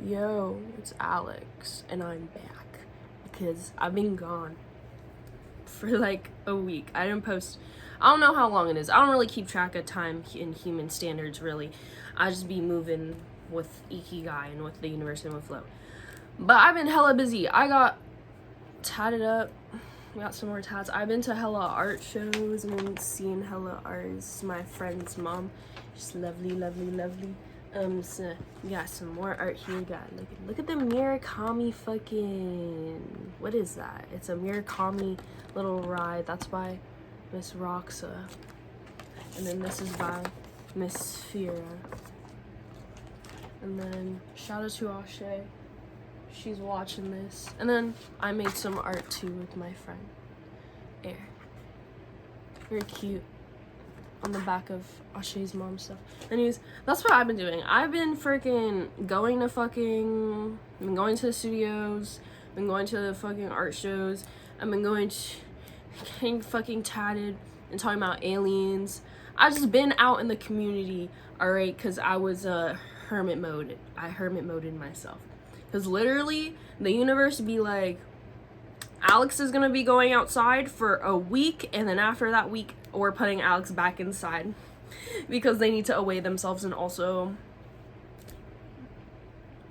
Yo, it's Alex, and I'm back because I've been gone for like a week. I didn't post. I don't know how long it is. I don't really keep track of time in human standards, really. I just be moving with Ikigai and with the universe and with flow. But I've been hella busy. I got tatted up. We got some more tats. I've been to hella art shows. I've been seeing hella artists. My friend's mom, she's lovely, lovely, lovely. So we got some more art here. Look at the Murakami fucking, what is that? It's a Murakami little ride. That's by Miss Roxa. And then this is by Miss Fira. And then shout out to Ashe. She's watching this. And then I made some art too with my friend Air. Very cute. On the back of Ashe's mom's stuff. Anyways, that's what I've been doing. I've been freaking going to the studios, been going to the fucking art shows. I've been getting fucking tatted and talking about aliens. I've just been out in the community, alright, because I was hermit mode. I hermit moded myself. Because literally, the universe be like, Alex is gonna be going outside for a week, and then after that week, we're putting Alex back inside because they need to away themselves. And also,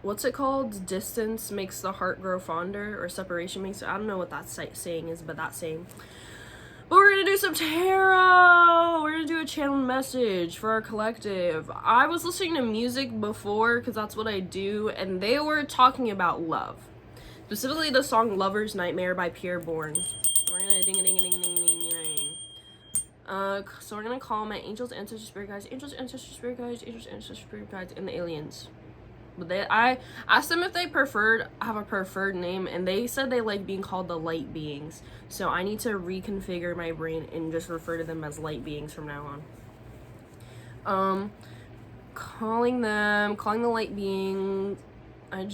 what's it called? Distance makes the heart grow fonder, or separation makes it, I don't know what that saying is, but that saying. But we're gonna do some tarot. We're gonna do a channel message for our collective. I was listening to music before because that's what I do, and they were talking about love. Specifically the song Lover's Nightmare by Pierre Bourne. We're gonna ding-a-ding-a-ding-a-ding-a-ding. So we're gonna call my angels, ancestors, spirit guides, angels, ancestors, spirit guides, angels, ancestors, spirit guides, and the aliens. But I asked them if they have a preferred name, and they said they like being called the light beings. So I need to reconfigure my brain and just refer to them as light beings from now on. Calling the light beings. I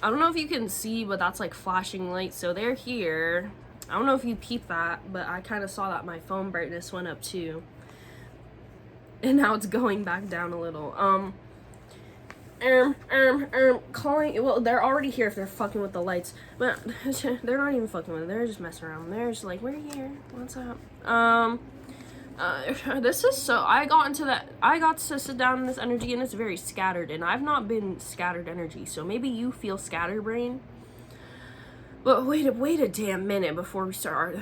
don't know if you can see, but that's like flashing lights. So they're here. I don't know if you peep that, but I kind of saw that my phone brightness went up too. And now it's going back down a little. Calling, well, they're already here if they're fucking with the lights. But they're not even fucking with it. They're just messing around. They're just like, we're here. What's up? This is so, I got to sit down in this energy, and it's very scattered, and I've not been scattered energy, so maybe you feel scatterbrain. But wait a damn minute before we start.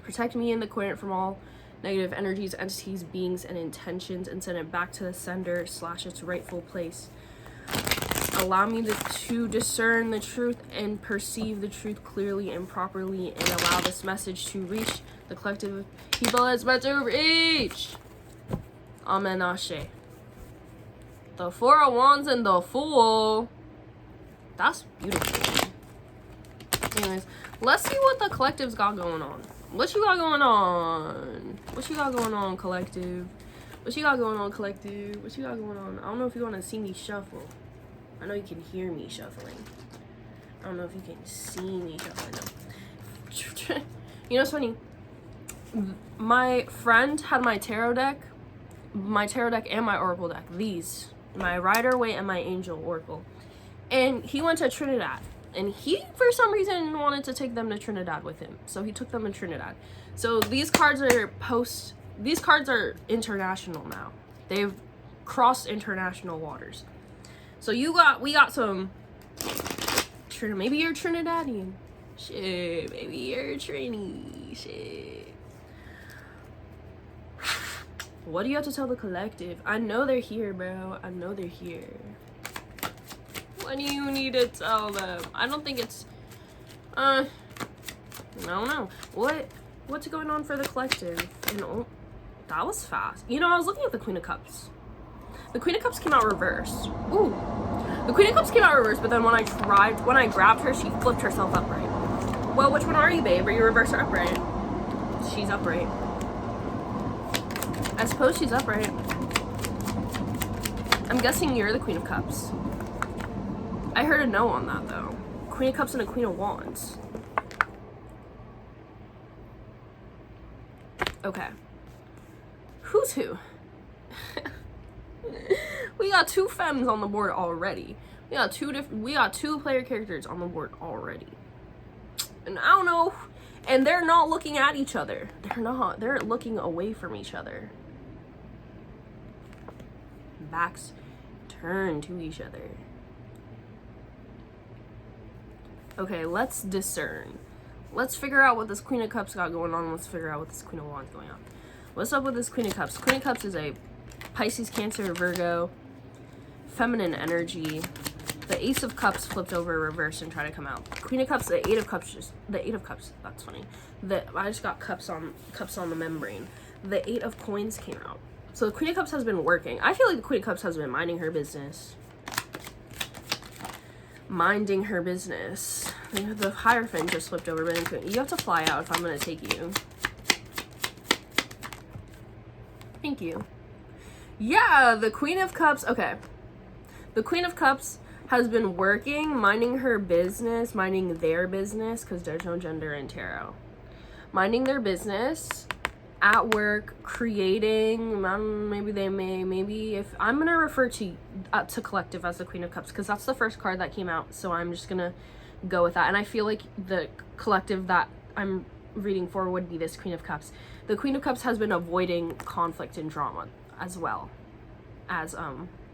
Protect me and the querent from all negative energies, entities, beings, and intentions, and send it back to the sender / its rightful place. Allow me to discern the truth and perceive the truth clearly and properly, and allow this message to reach the collective of people it's meant to reach. Amen. Ashe. The Four of Wands and the Fool. That's beautiful. Anyways, let's see what the collective's got going on. What you got going on? What you got going on, collective? What you got going on, collective? What you got going on? I don't know if you want to see me shuffle. I know you can hear me shuffling. I don't know if you can see me shuffling. No. You know what's funny? My friend had my tarot deck and my oracle deck. These. My Rider Waite and my Angel Oracle. And he went to Trinidad. And he, for some reason, wanted to take them to Trinidad with him. So he took them to Trinidad. So these cards are international now. They've crossed international waters. So we got some, maybe you're Trinidadian. Shit, maybe you're Trini. Shit. What do you have to tell the collective? I know they're here, bro. I know they're here. What do you need to tell them? I don't think it's, I don't know. What's going on for the collective? And oh, that was fast. You know, I was looking at the Queen of Cups. The Queen of Cups came out reverse. Ooh. The Queen of Cups came out reverse, but then when I grabbed her, she flipped herself upright. Well, which one are you, babe? Are you reverse or upright? She's upright. I suppose she's upright. I'm guessing you're the Queen of Cups. I heard a no on that, though. Queen of Cups and a Queen of Wands. Okay. Who's who? We got two femmes on the board already. We got two player characters on the board already. And I don't know. And they're not looking at each other. They're looking away from each other. Backs turn to each other. Okay, let's discern. Let's figure out what this Queen of Cups got going on. Let's figure out what this Queen of Wands going on. What's up with this Queen of Cups? Queen of Cups is a Pisces, Cancer, Virgo, feminine energy. The Ace of Cups flipped over reverse and tried to come out. Queen of Cups, the Eight of Cups, that's funny. I just got cups on the membrane. The Eight of Coins came out. So the Queen of Cups has been working. I feel like the Queen of Cups has been minding her business. Minding her business. The Hierophant just flipped over, but you have to fly out if I'm going to take you. Thank you. Yeah, the Queen of Cups. Okay. The Queen of Cups has been working, minding her business, minding their business, because there's no gender in tarot. Minding their business at work, creating, maybe if I'm going to refer to collective as the Queen of Cups, because that's the first card that came out, so I'm just going to go with that. And I feel like the collective that I'm reading for would be this Queen of Cups. The Queen of Cups has been avoiding conflict and drama as well as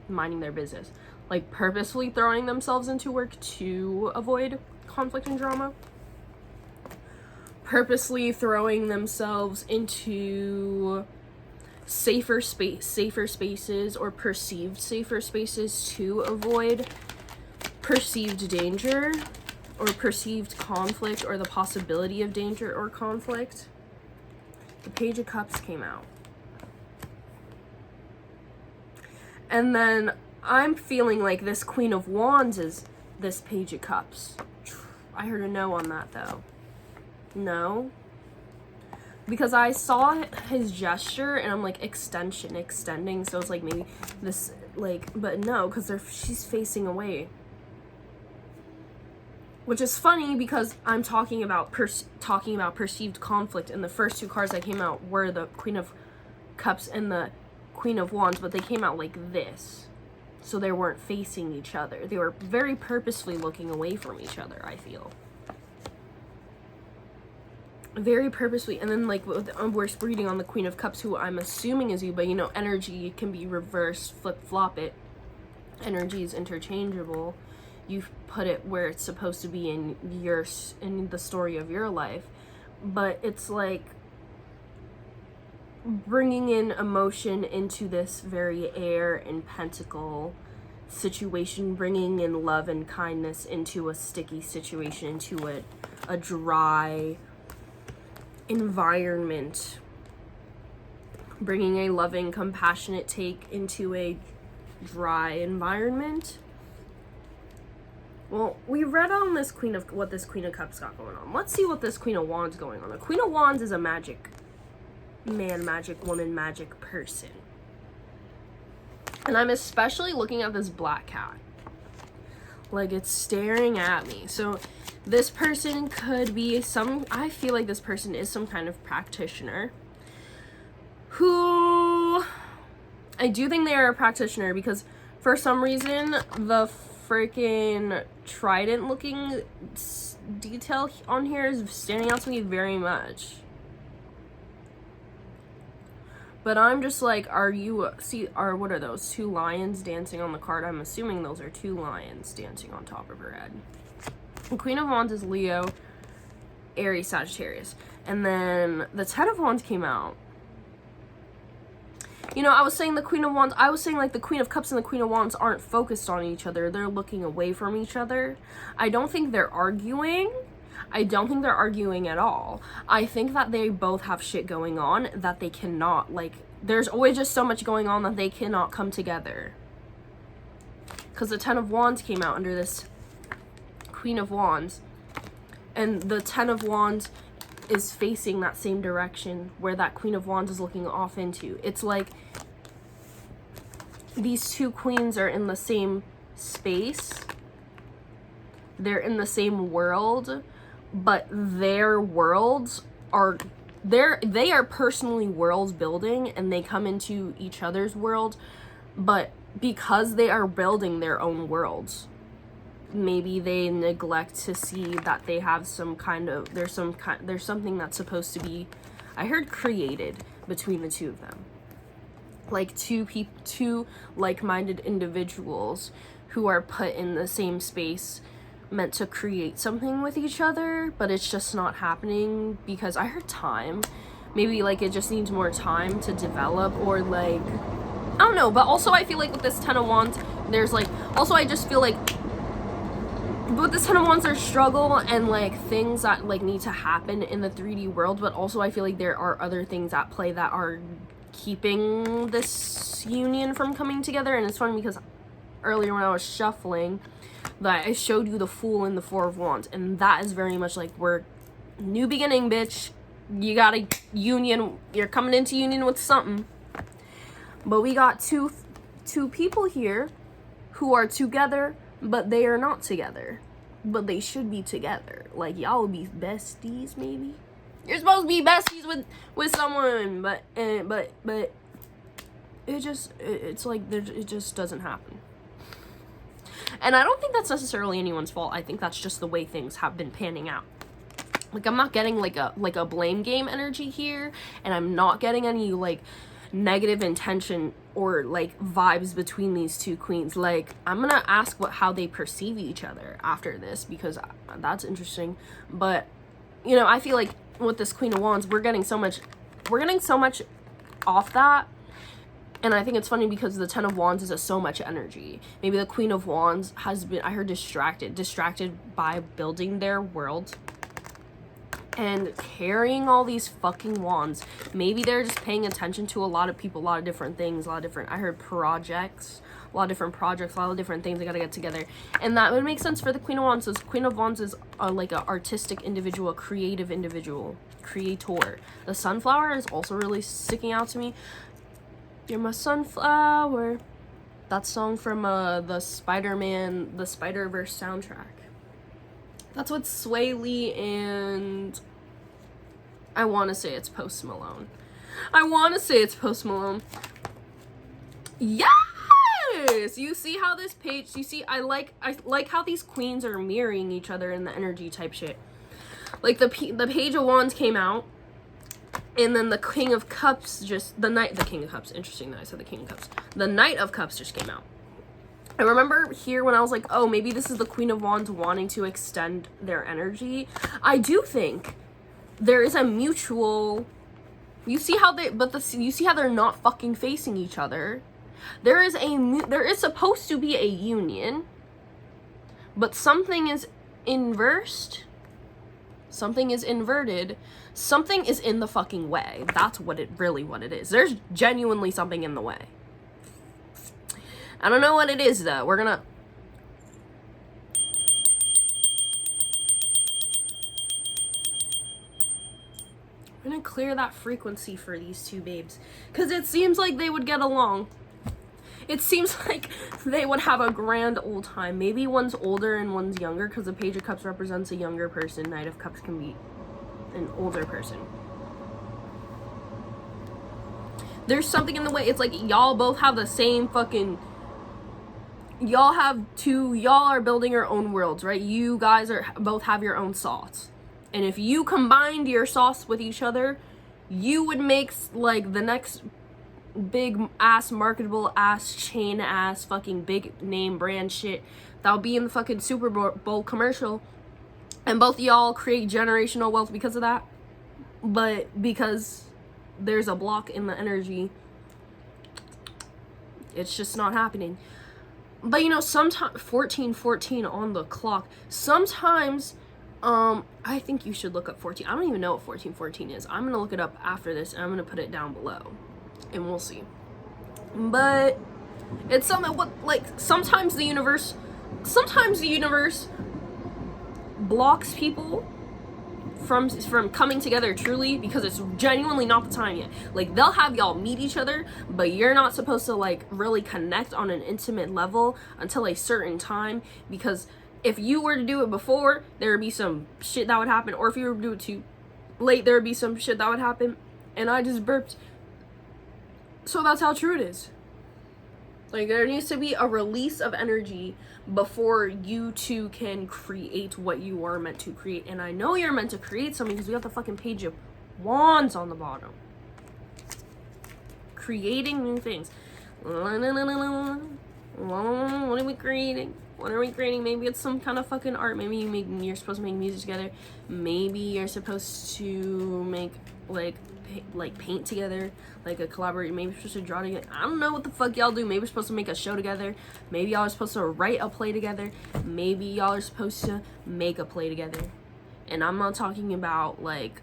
minding their business. Like purposefully throwing themselves into work to avoid conflict and drama. Purposely throwing themselves into safer spaces or perceived safer spaces to avoid perceived danger or perceived conflict or the possibility of danger or conflict. The Page of Cups came out. And then I'm feeling like this Queen of Wands is this Page of Cups. I heard a no on that though. No. Because I saw his gesture and I'm like extending. So it's like maybe this like, but no, because she's facing away. Which is funny because I'm talking about perceived conflict, and the first two cards that came out were the Queen of Cups and the Queen of Wands, but they came out like this. So they weren't facing each other. They were very purposefully looking away from each other, I feel. Very purposely. And then like we're reading on the Queen of Cups, who I'm assuming is you, but you know, energy can be reversed, flip-flop it. Energy is interchangeable. You put it where it's supposed to be in the story of your life. But it's like bringing in emotion into this very air and pentacle situation, bringing in love and kindness into a sticky situation, into a dry environment, bringing a loving, compassionate take into a dry environment. Well, we read on this what this Queen of Cups got going on. Let's see what this Queen of Wands going on. The Queen of Wands is a magic man, magic woman, magic person. And I'm especially looking at this black cat. Like, it's staring at me. So this person could be I feel like this person is some kind of practitioner who, I do think they are a practitioner because for some reason the freaking trident looking detail on here is standing out to me very much. But I'm just like, what are those? Two lions dancing on the card? I'm assuming those are two lions dancing on top of her head. The Queen of Wands is Leo, Aries, Sagittarius. And then the Ten of Wands came out. You know, I was saying the Queen of Wands, I was saying like the Queen of Cups and the Queen of Wands aren't focused on each other. They're looking away from each other. I don't think they're arguing. I don't think they're arguing at all. I think that they both have shit going on that they cannot, like, there's always just so much going on that they cannot come together. Because the Ten of Wands came out under this Queen of Wands. And the Ten of Wands is facing that same direction where that Queen of Wands is looking off into. It's like these two queens are in the same space. They're in the same world. But their worlds are, they are personally worlds building, and they come into each other's world, but because they are building their own worlds, maybe they neglect to see that they have some kind of, there's something that's supposed to be, I heard, created between the two of them. Like two like-minded individuals who are put in the same space, meant to create something with each other, but it's just not happening because I heard time. Maybe like it just needs more time to develop, or like, I don't know. But also I feel like with this Ten of Wands, there's like, also I just feel like with this Ten of Wands, there's struggle and like things that like need to happen in the 3D world, but also I feel like there are other things at play that are keeping this union from coming together. And it's funny because earlier when I was shuffling, that I showed you the Fool and the Four of Wands, and that is very much like, we're new beginning, bitch. You got a union, you're coming into union with something. But we got two people here who are together, but they are not together, but they should be together. Like, y'all would be besties, maybe. You're supposed to be besties with someone, but it's like it just doesn't happen. And I don't think that's necessarily anyone's fault. I think that's just the way things have been panning out. Like, I'm not getting like a blame game energy here, and I'm not getting any like negative intention or like vibes between these two queens. Like, I'm gonna ask how they perceive each other after this, because that's interesting. But you know, I feel like with this Queen of Wands, we're getting so much off that. And I think it's funny because the Ten of Wands is so much energy. Maybe the Queen of Wands has been, I heard, distracted by building their world and carrying all these fucking wands. Maybe they're just paying attention to a lot of people, a lot of different things, I heard projects, a lot of different things they gotta get together. And that would make sense for the Queen of Wands. So Queen of Wands is like an artistic individual, a creative individual, creator. The Sunflower is also really sticking out to me. You're my sunflower. That song from the Spider-Man, the Spider-Verse soundtrack. That's what Swae Lee and I want to say it's Post Malone. Yes! You see how this page, you see, I like how these queens are mirroring each other in the energy type shit. Like the Page of Wands came out, and then the King of Cups interesting that I said the King of Cups. The Knight of Cups just came out. I remember here when I was like, oh, maybe this is the Queen of Wands wanting to extend their energy. I do think there is a mutual, you see how they're not fucking facing each other. There is supposed to be a union, but something is inversed. Something is inverted. Something is in the fucking way. That's what it is. There's genuinely something in the way. I don't know what it is, though. We're gonna clear that frequency for these two babes, because it seems like they would get along. It seems like they would have a grand old time. Maybe one's older and one's younger, because the Page of Cups represents a younger person. Knight of Cups can be an older person. There's something in the way. It's like y'all both have the same fucking, y'all are building your own worlds, right? You guys both have your own sauce. And if you combined your sauce with each other, you would make like the next big ass marketable ass chain ass fucking big name brand shit that'll be in the fucking Super Bowl commercial. And both of y'all create generational wealth because of that. But because there's a block in the energy, it's just not happening. But you know, sometimes 14 on the clock. Sometimes I think you should look up 14. I don't even know what 14 is. I'm gonna look it up after this, and I'm gonna put it down below, and we'll see. But it's something, sometimes the universe blocks people from coming together truly, because it's genuinely not the time yet. Like, they'll have y'all meet each other, but you're not supposed to like really connect on an intimate level until a certain time, because if you were to do it before, there would be some shit that would happen, or if you were to do it too late, there would be some shit that would happen. And I just burped. So that's how true it is. Like, there needs to be a release of energy before you two can create what you are meant to create. And I know you're meant to create something because we got the fucking Page of Wands on the bottom. Creating new things. What are we creating? What are we creating? Maybe it's some kind of fucking art. Maybe you're supposed to make music together. Maybe you're supposed to make like paint together, like a collaboration. Maybe you're supposed to draw together. I don't know what the fuck y'all do. Maybe we're supposed to make a show together. Maybe y'all are supposed to write a play together. Maybe y'all are supposed to make a play together. And I'm not talking about like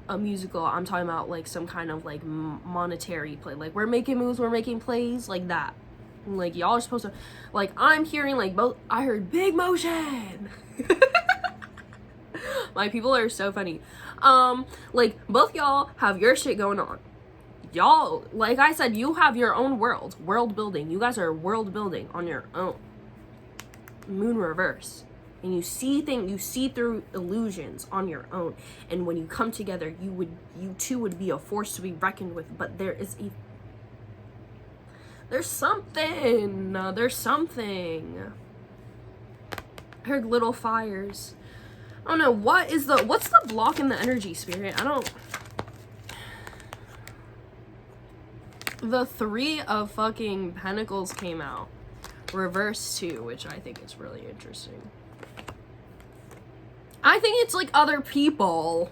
a musical. I'm talking about like some kind of like monetary play. Like, we're making moves, we're making plays, like that. Like, y'all are supposed to, like, I'm hearing like both. I heard big motion. My people are so funny. Like, both y'all have your shit going on. Y'all, like I said, you have your own world building. You guys are world building on your own. Moon reverse. And you see through illusions on your own. And when you come together, you two would be a force to be reckoned with. But there's something. I heard little fires. I don't know, what's the block in the energy, Spirit? The 3 of fucking Pentacles came out. Reverse too, which I think is really interesting. I think it's like other people.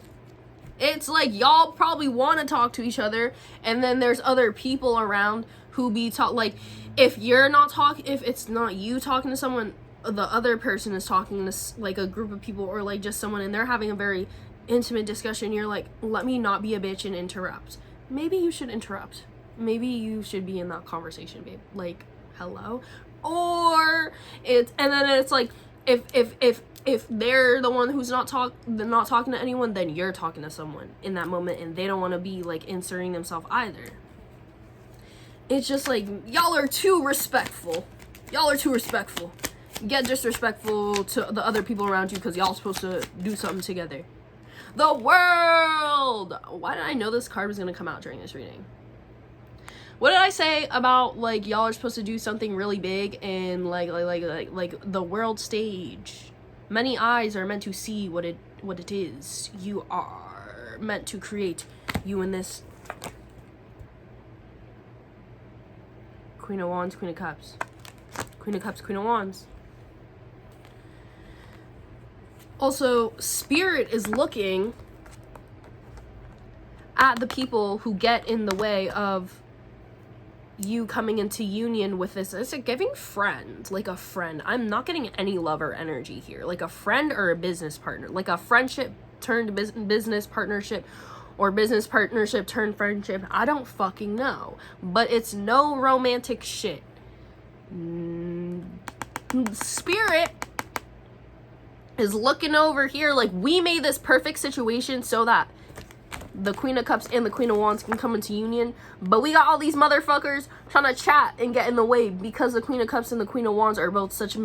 It's like y'all probably want to talk to each other, and then there's other people around who be like, if it's not you talking to someone, the other person is talking to like a group of people, or like just someone, and they're having a very intimate discussion. You're like, let me not be a bitch and interrupt. Maybe you should interrupt. Maybe you should be in that conversation, babe. Like, hello? Or then it's like, if they're the one who's not talking to anyone, then you're talking to someone in that moment, and they don't want to be like inserting themselves either. It's just like, y'all are too respectful. Get disrespectful to the other people around you because y'all supposed to do something together. The World! Why did I know this card was going to come out during this reading? What did I say about like y'all are supposed to do something really big and like the world stage? Many eyes are meant to see what it is. You are meant to create. You in this. Queen of Wands, Queen of Cups. Queen of Cups, Queen of Wands. Also, Spirit is looking at the people who get in the way of you coming into union with this. It's a giving friend, like a friend. I'm not getting any lover energy here. Like a friend or a business partner. Like a friendship turned business partnership, or business partnership turned friendship. I don't fucking know. But it's no romantic shit. Spirit is looking over here like, we made this perfect situation so that the Queen of Cups and the Queen of Wands can come into union, but we got all these motherfuckers trying to chat and get in the way because the Queen of Cups and the Queen of Wands are both such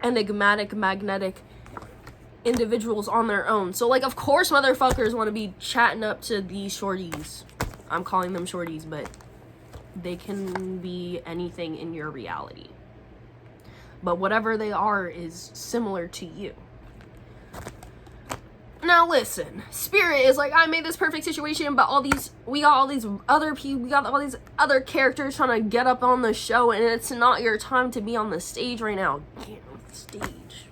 enigmatic, magnetic individuals on their own. So like, of course motherfuckers want to be chatting up to these shorties. I'm calling them shorties, but they can be anything in your reality. But whatever they are is similar to you. Now listen, Spirit is like, I made this perfect situation, but we got all these other people, we got all these other characters trying to get up on the show, and it's not your time to be on the stage right now. Get on the stage.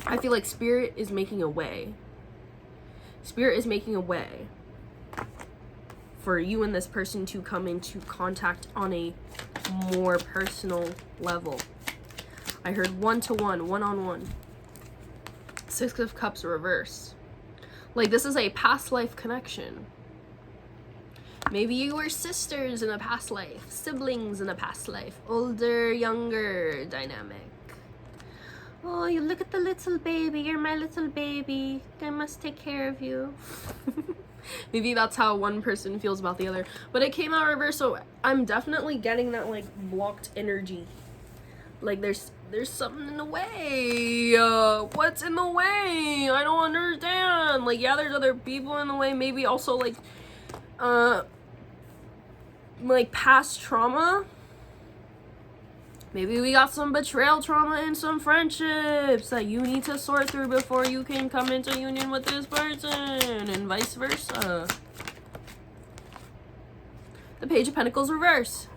I feel like Spirit is making a way. Spirit is making a way for you and this person to come into contact on a more personal level. I heard one-to-one, one-on-one. 6 of Cups reverse. Like, this is a past life connection. Maybe you were sisters in a past life, siblings in a past life, older, younger dynamic. Oh, you look at the little baby, you're my little baby, I must take care of you. Maybe that's how one person feels about the other. But it came out reverse, so I'm definitely getting that like blocked energy. Like there's something in the way. What's in the way? I don't understand. Like, yeah, there's other people in the way. Maybe also like past trauma. Maybe we got some betrayal trauma and some friendships that you need to sort through before you can come into union with this person, and vice versa. The Page of Pentacles reverse.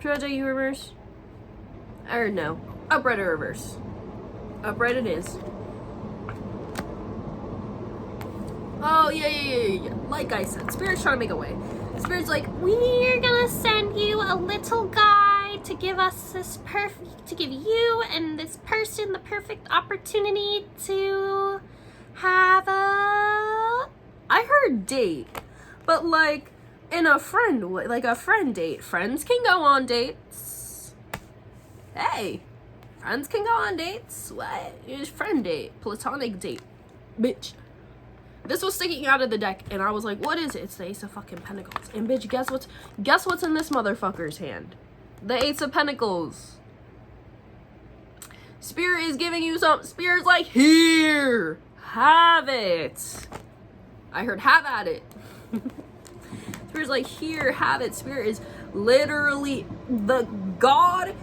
Should I tell you reverse? Or no. Upright or reverse? Upright it is. Oh, yeah. Like I said, Spirit's trying to make a way. Spirit's like, we're gonna send you a little guide to give us this to give you and this person the perfect opportunity to have I heard date, but like in a friend way, like a friend date. Friends can go on dates. Hey, friends can go on dates. What? It's friend date, platonic date, bitch. This was sticking out of the deck, and I was like, what is it? It's the Ace of fucking Pentacles. And bitch, guess what's in this motherfucker's hand? The Ace of Pentacles. Spirit is giving you some. Spirit's like, here, have it. I heard have at it. Spirit's like, here, have it. Spirit is literally the God,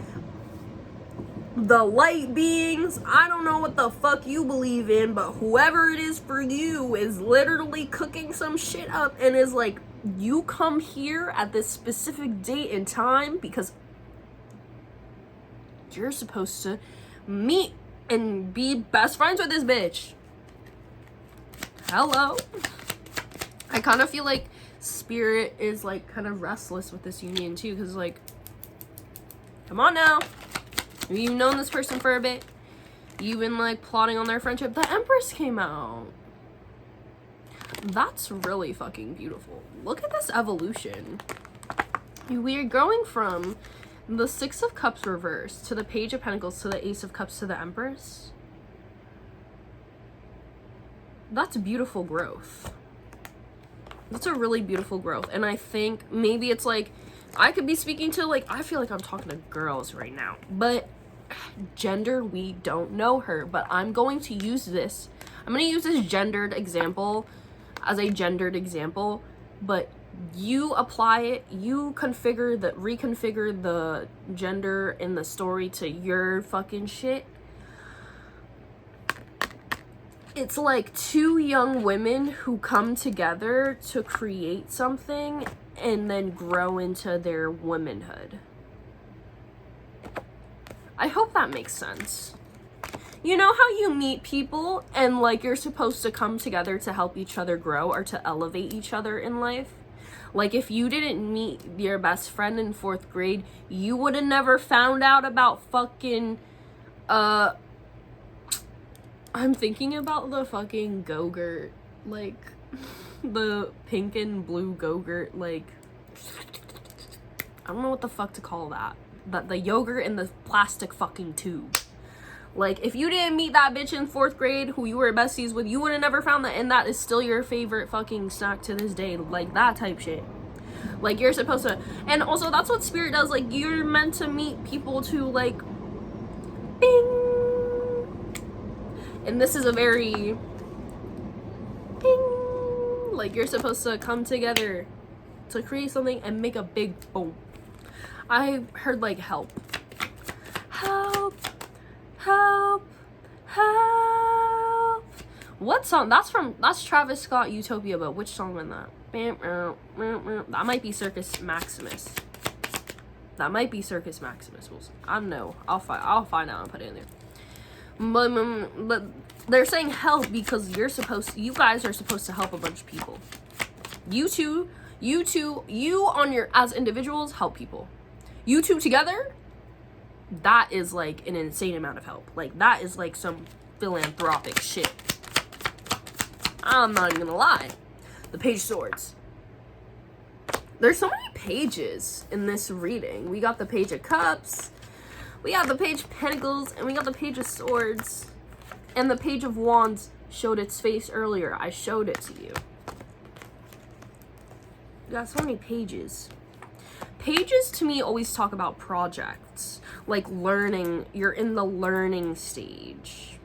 the light beings. I don't know what the fuck you believe in, but whoever it is for you is literally cooking some shit up and is like, you come here at this specific date and time because you're supposed to meet and be best friends with this bitch. Hello. I kind of feel like Spirit is like kind of restless with this union too, because like, come on now. You've known this person for a bit. You've been like plotting on their friendship. The Empress came out. That's really fucking beautiful. Look at this evolution. We're going from the Six of Cups reversed to the Page of Pentacles to the Ace of Cups to the Empress. That's beautiful growth. That's a really beautiful growth. And I think maybe it's like, I could be speaking to like, I feel like I'm talking to girls right now, but gender, we don't know her, but I'm going to use this. I'm going to use this gendered example as a gendered example, but you apply it, you reconfigure the gender in the story to your fucking shit. It's like two young women who come together to create something and then grow into their womanhood. I hope that makes sense. You know how you meet people and like you're supposed to come together to help each other grow or to elevate each other in life? Like if you didn't meet your best friend in 4th grade, you would have never found out about fucking, I'm thinking about the fucking Go-Gurt, like the pink and blue Go-Gurt, like, I don't know what the fuck to call that. But the yogurt in the plastic fucking tube. Like, if you didn't meet that bitch in 4th grade who you were besties with, you would have never found that, and that is still your favorite fucking snack to this day. Like, that type shit. Like, you're supposed to, and also that's what Spirit does. Like, you're meant to meet people to, like, bing. And this is a very bing. Like, you're supposed to come together to create something and make a big boom. I heard like help. What song? That's Travis Scott, Utopia, but which song in that? That might be Circus Maximus. I don't know. I'll find out and put it in there. But they're saying help because you guys are supposed to help a bunch of people. You on your, as individuals, help people. You two together, that is like an insane amount of help. Like, that is like some philanthropic shit. I'm not even gonna lie. The Page of Swords. There's so many pages in this reading. We got the Page of Cups, we got the Page of Pentacles, and we got the Page of Swords. And the Page of Wands showed its face earlier. I showed it to you. We got so many pages. Pages to me always talk about projects, like learning. You're in the learning stage.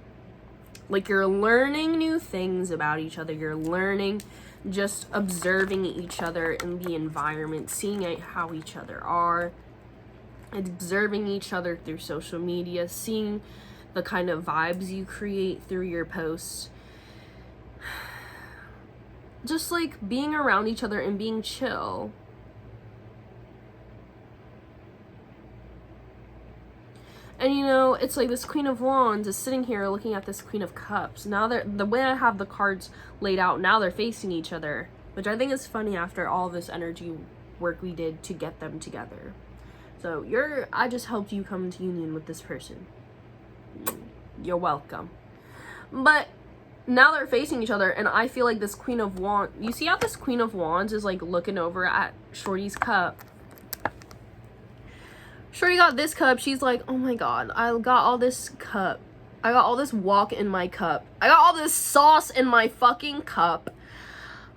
Like, you're learning new things about each other. You're learning, just observing each other in the environment, seeing how each other are. observing each other through social media, seeing the kind of vibes you create through your posts. Just like being around each other and being chill. And you know, it's like this Queen of Wands is sitting here looking at this Queen of Cups. Now the way I have the cards laid out, now they're facing each other, which I think is funny after all this energy work we did to get them together. So I just helped you come into union with this person. You're welcome. But now they're facing each other, and I feel like this Queen of Wands, you see how this Queen of Wands is like looking over at Shorty's cup. Shorty got this cup. She's like, oh my god, I got all this cup. I got all this walk in my cup. I got all this sauce in my fucking cup.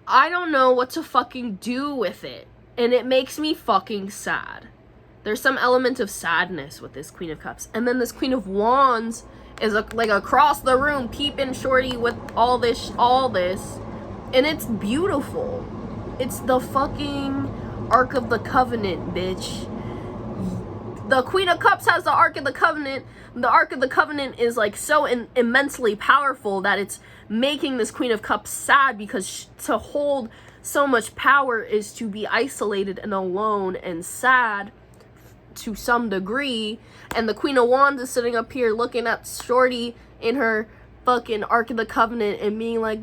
I don't know what to fucking do with it. And it makes me fucking sad. There's some element of sadness with this Queen of Cups. And then this Queen of Wands is like across the room peeping Shorty with all this. And it's beautiful. It's the fucking Ark of the Covenant, bitch. The Queen of Cups has the Ark of the Covenant. The Ark of the Covenant is like so immensely powerful that it's making this Queen of Cups sad, because to hold so much power is to be isolated and alone and sad to some degree. And the Queen of Wands is sitting up here looking at Shorty in her fucking Ark of the Covenant and being like,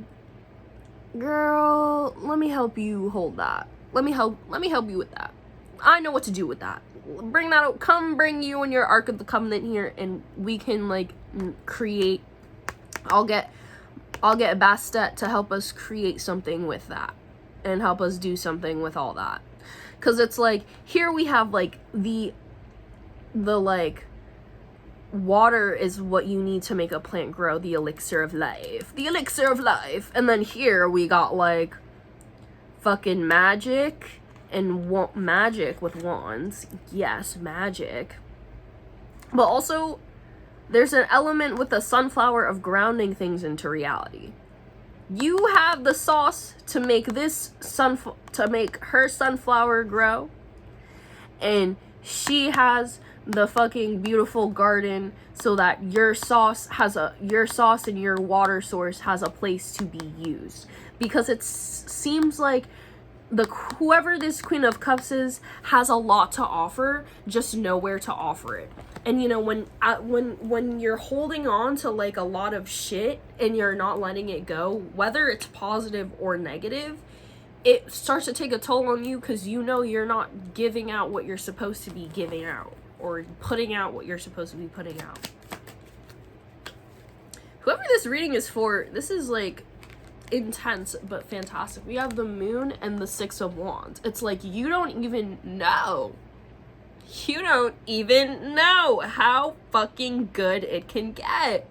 girl, let me help you hold that. Let me help you with that. I know what to do with that. Bring that out. Come bring you and your Ark of the Covenant here, and we can like create. I'll get Bastet to help us create something with that, and help us do something with all that. Cause it's like, here we have like the like water is what you need to make a plant grow, the elixir of life. And then here we got like fucking magic. And magic with wands. Yes, magic. But also, there's an element with the sunflower of grounding things into reality. You have the sauce to make her sunflower grow. And she has the fucking beautiful garden so that your sauce and your water source has a place to be used. Because it seems like whoever this Queen of Cups is has a lot to offer, just nowhere to offer it. And you know, when you're holding on to like a lot of shit and you're not letting it go, whether it's positive or negative, it starts to take a toll on you, because you know you're not giving out what you're supposed to be giving out, or putting out what you're supposed to be putting out. Whoever this reading is for, this is like intense but fantastic. We have the Moon and the Six of Wands. It's like you don't even know how fucking good it can get.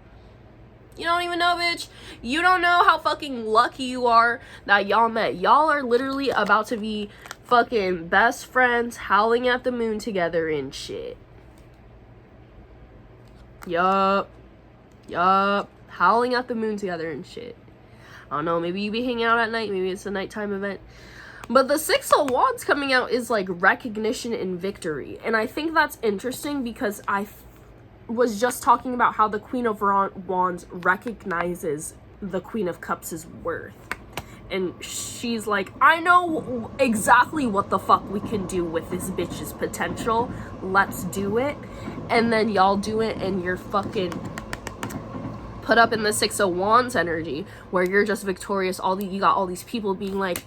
You don't even know, bitch. You don't know how fucking lucky you are that y'all met. Y'all are literally about to be fucking best friends, howling at the moon together and shit. Yup, howling at the moon together and shit. I don't know, maybe you be hanging out at night, maybe it's a nighttime event. But the Six of Wands coming out is like recognition and victory. And I think that's interesting, because I was just talking about how the Queen of Wands recognizes the Queen of Cups' worth. And she's like, I know exactly what the fuck we can do with this bitch's potential. Let's do it. And then y'all do it, and you're fucking put up in the Six of Wands energy, where you're just victorious. You got all these people being like,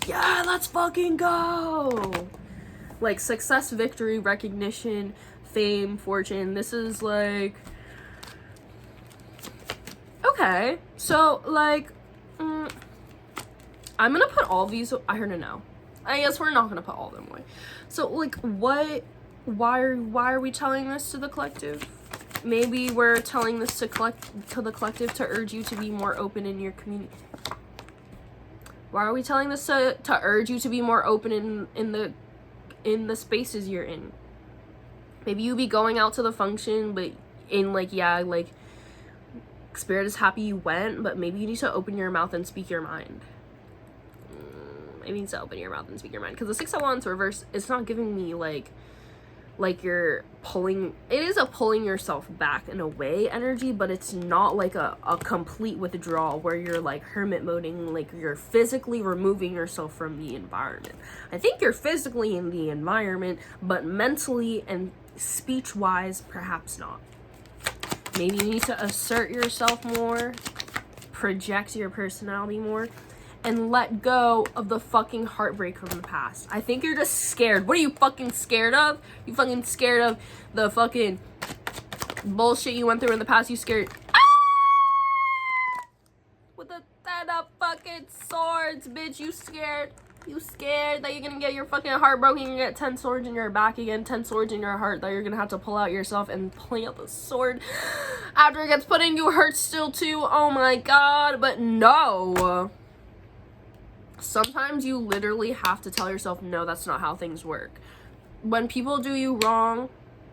yeah, let's fucking go. Like success, victory, recognition, fame, fortune. This is like, okay, so like, I'm gonna put all these, I heard a no. I guess we're not gonna put all of them away. So like, why are we telling this to the collective? Maybe we're telling this to the collective to urge you to be more open in your community. Why are we telling this to urge you to be more open in the spaces you're in? Maybe you be going out to the function, but in like, yeah, like Spirit is happy you went, but maybe you need to open your mouth and speak your mind. Maybe you need to open your mouth and speak your mind, because the Six of Wands reverse, it's not giving me like like you're pulling, it is a pulling yourself back in a way energy, but it's not like a complete withdrawal where you're like hermit moding, like you're physically removing yourself from the environment. I think you're physically in the environment, but mentally and speech wise, perhaps not. Maybe you need to assert yourself more, project your personality more, and let go of the fucking heartbreak from the past. I think you're just scared. What are you fucking scared of? You fucking scared of the fucking bullshit you went through in the past? You scared with the 10 of fucking swords, bitch. You scared. You scared that you're gonna get your fucking heart broken. You get 10 swords in your back again, 10 swords in your heart that you're gonna have to pull out yourself and plant the sword after it gets put in you. Hurts still too. Oh my god. But no. Sometimes you literally have to tell yourself, no, that's not how things work. When people do you wrong,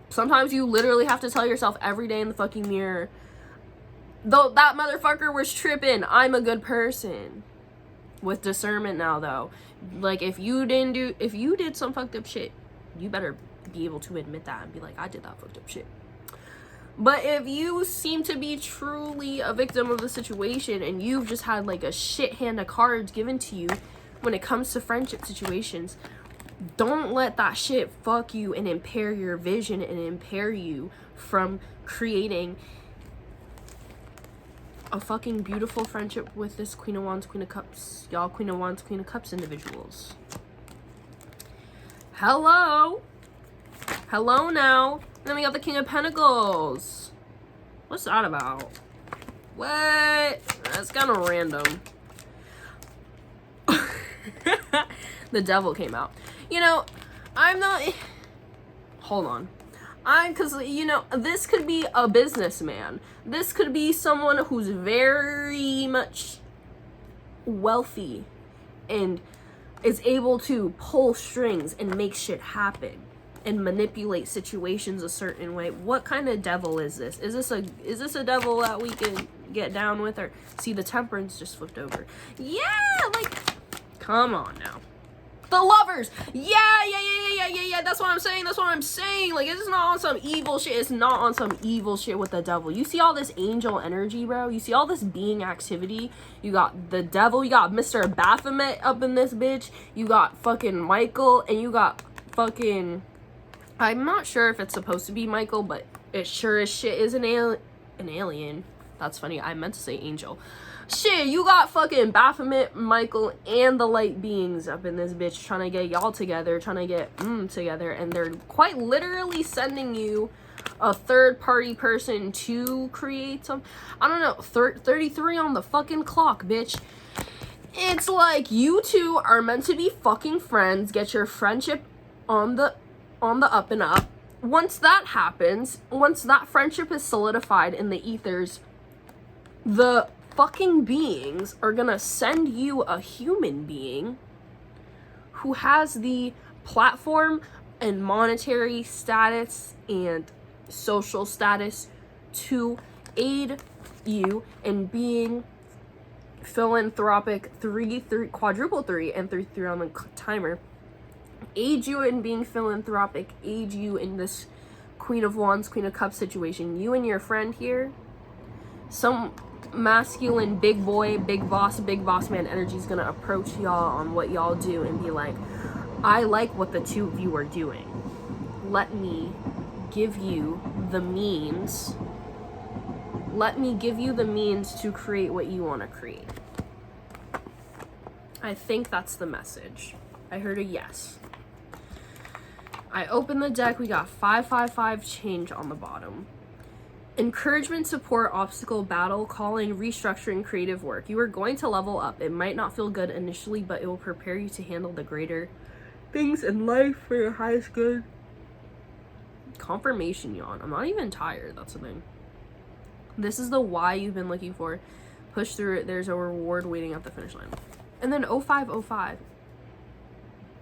sometimes you literally have to tell yourself every day in the fucking mirror, though that motherfucker was tripping, I'm a good person. With discernment now, though, like if you did some fucked up shit, you better be able to admit that and be like, I did that fucked up shit. But if you seem to be truly a victim of the situation and you've just had like a shit hand of cards given to you when it comes to friendship situations, don't let that shit fuck you and impair your vision and impair you from creating a fucking beautiful friendship with this Queen of Wands, Queen of Cups. Y'all Queen of Wands, Queen of Cups individuals. Hello. Hello now. Then we got the King of Pentacles. What's that about? What? That's kind of random. The Devil came out. You know, I'm not... Hold on. Because, you know, this could be a businessman. This could be someone who's very much wealthy and is able to pull strings and make shit happen and manipulate situations a certain way. What kind of devil is this? Is this a devil that we can get down with? Or see, the Temperance just flipped over. Yeah, like, come on now. The Lovers. Yeah. That's what I'm saying. Like, it's not on some evil shit. It's not on some evil shit with the Devil. You see all this angel energy, bro? You see all this being activity? You got the Devil. You got Mr. Baphomet up in this bitch. You got fucking Michael. And you got fucking... I'm not sure if it's supposed to be Michael, but it sure as shit is an alien. That's funny. I meant to say angel. Shit, you got fucking Baphomet, Michael, and the light beings up in this bitch trying to get y'all together, trying to get together, and they're quite literally sending you a third-party person to create some, I don't know, 33 on the fucking clock, bitch. It's like you two are meant to be fucking friends, get your friendship on the up and up. Once that happens, once that friendship is solidified in the ethers, the fucking beings are gonna send you a human being who has the platform and monetary status and social status to aid you in being philanthropic, quadruple 3 and 3 on the timer. Aid you in being philanthropic, aid you in this Queen of Wands, Queen of Cups situation. You and your friend here, some masculine big boy, big boss man energy is gonna approach y'all on what y'all do and be like, I like what the two of you are doing. Let me give you the means. Let me give you the means to create what you want to create. I think that's the message. I heard a yes. I opened the deck. We got 555 change on the bottom. Encouragement, support, obstacle, battle, calling, restructuring, creative work. You are going to level up. It might not feel good initially, but it will prepare you to handle the greater things in life for your highest good. Confirmation yawn. I'm not even tired. That's the thing. This is the why you've been looking for. Push through it. There's a reward waiting at the finish line. And then 0505.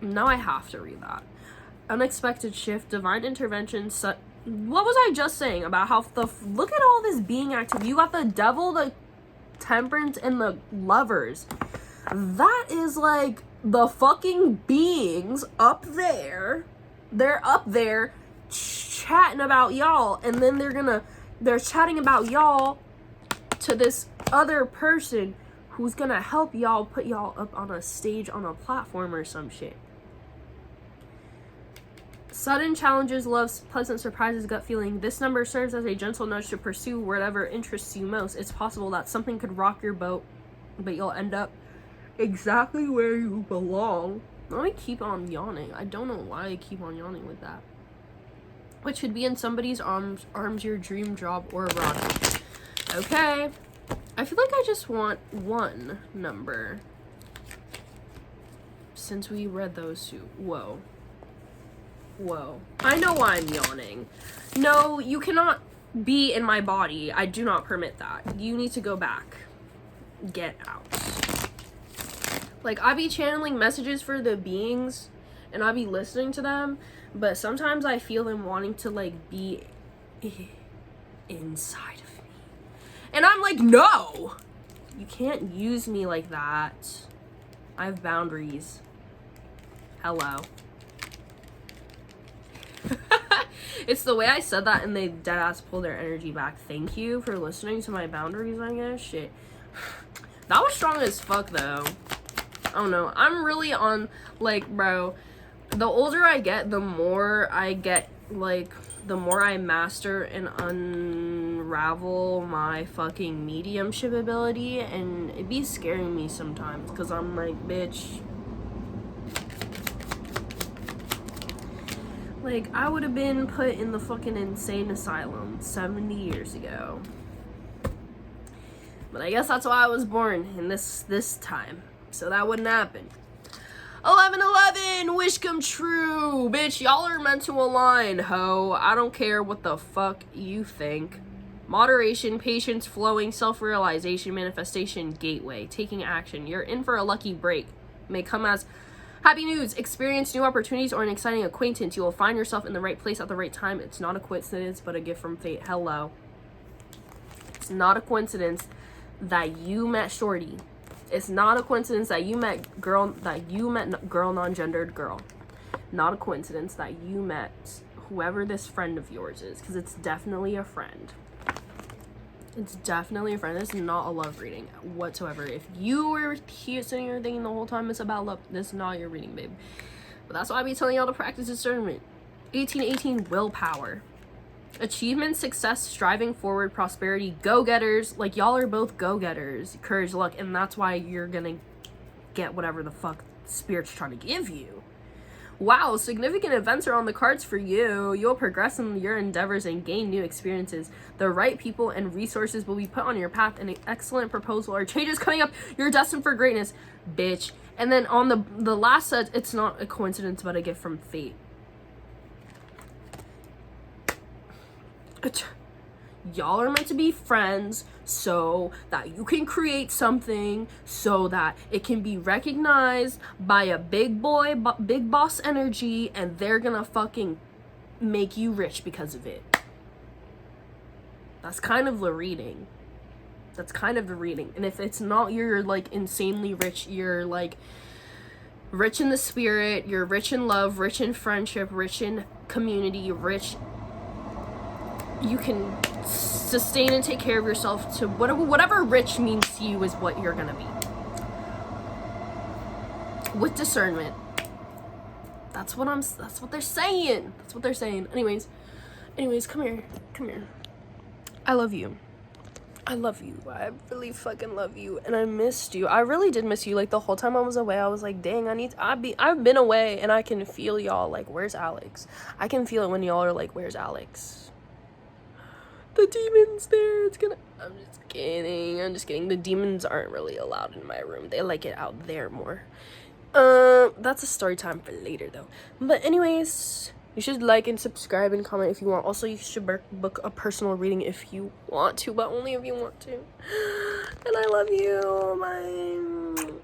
Now I have to read that. Unexpected shift, divine intervention, what was I just saying about how look at all this being active. You got the Devil, the Temperance, and the Lovers. That is like the fucking beings up there. They're up there chatting about y'all, and then they're chatting about y'all to this other person who's gonna help y'all, put y'all up on a stage, on a platform or some shit. Sudden challenges, loves, pleasant surprises, gut feeling. This number serves as a gentle nudge to pursue whatever interests you most. It's possible that something could rock your boat, but you'll end up exactly where you belong. Let me keep on yawning. I don't know why I keep on yawning with that. Which could be in somebody's arms, your dream job, or abroad. Okay. I feel like I just want one number. Since we read those two. Whoa. I know why I'm yawning. No, you cannot be in my body. I do not permit that. You need to go back. Get out. Like, I be channeling messages for the beings, and I be listening to them, but sometimes I feel them wanting to, like, be inside of me. And I'm like, no! You can't use me like that. I have boundaries. Hello. It's the way I said that, and they deadass pulled their energy back. Thank you for listening to my boundaries, I guess. Shit. That was strong as fuck, though. I don't know. I'm really on, like, bro, the older I get, the more I get, like, the more I master and unravel my fucking mediumship ability, and it be scaring me sometimes, because I'm like, bitch. Like, I would have been put in the fucking insane asylum 70 years ago. But I guess that's why I was born in this time. So that wouldn't happen. 11/11, wish come true. Bitch, y'all are meant to align, ho. I don't care what the fuck you think. Moderation, patience, flowing, self-realization, manifestation, gateway, taking action. You're in for a lucky break. May come as happy news, experience new opportunities, or an exciting acquaintance. You will find yourself in the right place at the right time. It's not a coincidence, but a gift from fate. Hello. It's not a coincidence that you met Shorty. It's not a coincidence that you met girl non-gendered girl. Not a coincidence that you met whoever this friend of yours is, because it's definitely a friend. It's definitely a friend. This is not a love reading whatsoever. If you were here sitting here thinking the whole time it's about love, this is not your reading, babe. But that's why I be telling y'all to practice discernment. 1818, willpower. Achievement, success, striving forward, prosperity, go-getters. Like, y'all are both go-getters. Courage, luck, and that's why you're gonna get whatever the fuck Spirit's trying to give you. Wow, significant events are on the cards for you. You'll progress in your endeavors and gain new experiences. The right people and resources will be put on your path, and an excellent proposal or changes coming up. You're destined for greatness, bitch. And then on the last set, it's not a coincidence, but a gift from fate. Y'all are meant to be friends so that you can create something, so that it can be recognized by a big boy, big boss energy, and they're gonna fucking make you rich because of it. That's kind of the reading. That's kind of the reading. And if it's not, you're like insanely rich. You're like rich in the spirit. You're rich in love, rich in friendship, rich in community, rich. You can sustain and take care of yourself to whatever rich means to you is what you're gonna be. With discernment. That's what they're saying. That's what they're saying. Anyways, come here. I love you. I really fucking love you, and I missed you. I really did miss you. Like, the whole time I was away, I was like, dang, I've been away, and I can feel y'all like, where's Alex? I can feel it when y'all are like, where's Alex? The demon's there. I'm just kidding. The demons aren't really allowed in my room. They like it out there more. That's a story time for later, though. But anyways, you should like and subscribe and comment if you want. Also, you should book a personal reading if you want to, but only if you want to. And I love you. Bye.